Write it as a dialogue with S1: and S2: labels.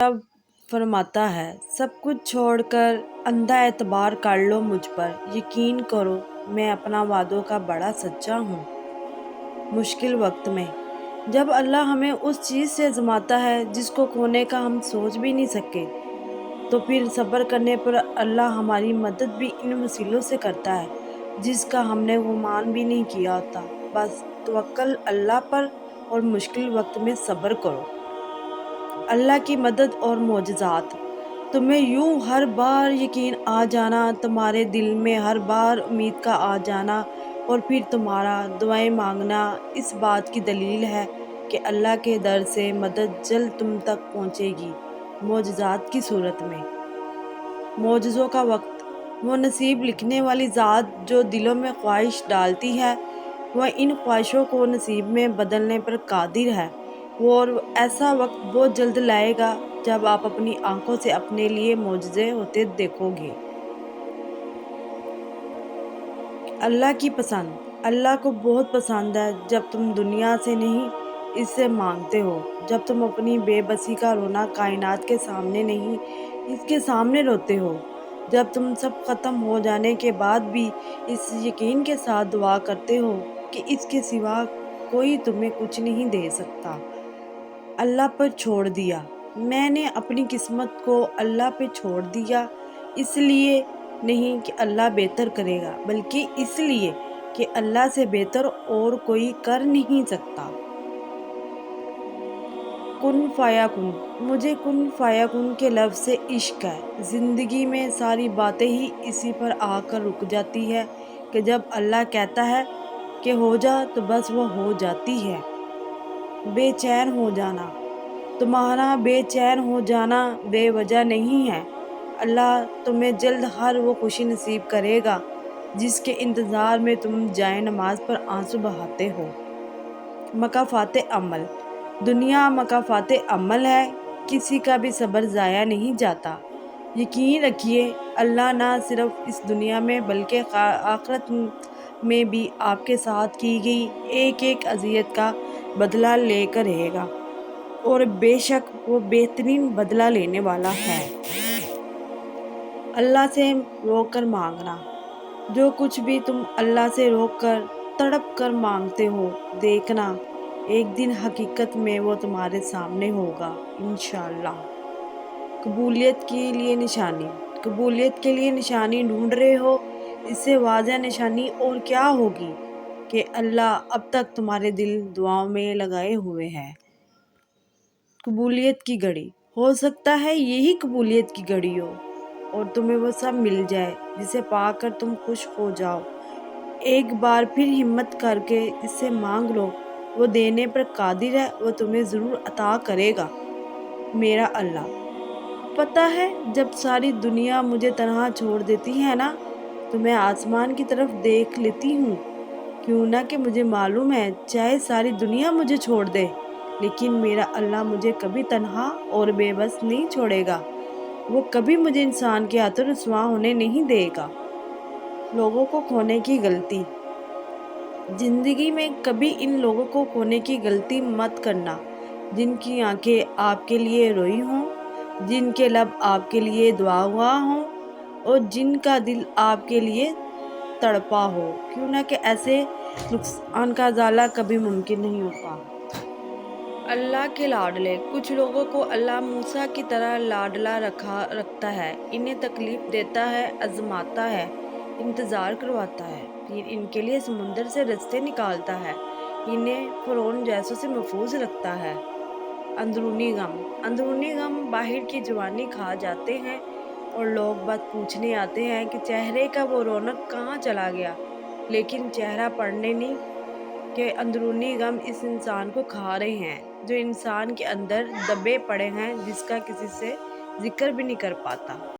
S1: तब फरमाता है, सब कुछ छोड़कर अंधा एतबार कर लो मुझ पर, यकीन करो मैं अपना वादों का बड़ा सच्चा हूँ। मुश्किल वक्त में जब अल्लाह हमें उस चीज़ से आजमाता है जिसको खोने का हम सोच भी नहीं सके, तो फिर सब्र करने पर अल्लाह हमारी मदद भी इन वसीलों से करता है जिसका हमने गुमान भी नहीं किया होता। बस तवक्कल अल्लाह पर और मुश्किल वक्त में सब्र करो। अल्लाह की मदद और मोजज़ात। तुम्हें यूं हर बार यकीन आ जाना, तुम्हारे दिल में हर बार उम्मीद का आ जाना और फिर तुम्हारा दुआएं मांगना इस बात की दलील है कि अल्लाह के दर से मदद जल्द तुम तक पहुंचेगी, मोजज़ात की सूरत में। मोजज़ों का वक्त। वो नसीब लिखने वाली ज़ात जो दिलों में ख्वाहिश डालती है, वह इन ख्वाहिशों को नसीब में बदलने पर कादिर है। वो और ऐसा वक्त बहुत जल्द लाएगा जब आप अपनी आंखों से अपने लिए मोजज़े होते देखोगे। अल्लाह की पसंद। अल्लाह को बहुत पसंद है जब तुम दुनिया से नहीं इससे मांगते हो, जब तुम अपनी बेबसी का रोना कायनात के सामने नहीं इसके सामने रोते हो, जब तुम सब ख़त्म हो जाने के बाद भी इस यकीन के साथ दुआ करते हो कि इसके सिवा कोई तुम्हें कुछ नहीं दे सकता। अल्लाह पर छोड़ दिया। मैंने अपनी किस्मत को अल्लाह पे छोड़ दिया, इसलिए नहीं कि अल्लाह बेहतर करेगा, बल्कि इसलिए कि अल्लाह से बेहतर और कोई कर नहीं सकता। कुन फायाकुन। मुझे कुन फायाकुन के लफ्ज़ से इश्क है। ज़िंदगी में सारी बातें ही इसी पर आकर रुक जाती है कि जब अल्लाह कहता है कि हो जा तो बस वो हो जाती है। बेचैन हो जाना। तुम्हारा बेचैन हो जाना बेवजह नहीं है। अल्लाह तुम्हें जल्द हर वो खुशी नसीब करेगा जिसके इंतज़ार में तुम जाए नमाज पर आंसू बहाते हो। मकाफ़ाते अमल। दुनिया मकाफ़ाते अमल है, किसी का भी सब्र ज़ाया नहीं जाता। यकीन रखिए अल्लाह ना सिर्फ इस दुनिया में बल्कि आखिरत में भी आपके साथ की गई एक एक अज़ियत का बदला लेकर रहेगा, और बेशक वो बेहतरीन बदला लेने वाला है। अल्लाह से रोक कर मांगना। जो कुछ भी तुम अल्लाह से रोक कर तड़प कर मांगते हो, देखना एक दिन हकीकत में वो तुम्हारे सामने होगा इंशाअल्लाह। कबूलियत के लिए निशानी। कबूलियत के लिए निशानी ढूंढ रहे हो, इससे वाज़ह निशानी और क्या होगी कि अल्लाह अब तक तुम्हारे दिल दुआओं में लगाए हुए है। कबूलियत की घड़ी। हो सकता है यही कबूलियत की घड़ी हो और तुम्हें वो सब मिल जाए जिसे पाकर तुम खुश हो जाओ। एक बार फिर हिम्मत करके इससे मांग लो, वो देने पर कादिर है, वो तुम्हें ज़रूर अता करेगा। मेरा अल्लाह। पता है जब सारी दुनिया मुझे तन्हा छोड़ देती है ना, तो मैं आसमान की तरफ देख लेती हूँ। क्यों ना कि मुझे मालूम है चाहे सारी दुनिया मुझे छोड़ दे, लेकिन मेरा अल्लाह मुझे कभी तन्हा और बेबस नहीं छोड़ेगा। वो कभी मुझे इंसान के हाथों रुसवा होने नहीं देगा। लोगों को खोने की गलती। ज़िंदगी में कभी इन लोगों को खोने की गलती मत करना जिनकी आंखें आपके लिए रोई हों, जिनके लब आपके लिए दुआ हुआ हों और जिनका दिल आपके लिए तड़पा हो। क्यों ना कि ऐसे नुकसान का ज़ाला कभी मुमकिन नहीं होता। अल्लाह के लाडले। कुछ लोगों को अल्लाह मूसा की तरह लाडला रखता है, इन्हें तकलीफ़ देता है, आजमाता है, इंतज़ार करवाता है, फिर इनके लिए समुंदर से रास्ते निकालता है, इन्हें फ़िरौन जैसों से महफूज रखता है। अंदरूनी गम। अंदरूनी गम बाहर की जवानी खा जाते हैं और लोग बात पूछने आते हैं कि चेहरे का वो रौनक कहाँ चला गया, लेकिन चेहरा पढ़ने नहीं कि अंदरूनी गम इस इंसान को खा रहे हैं जो इंसान के अंदर दबे पड़े हैं, जिसका किसी से जिक्र भी नहीं कर पाता।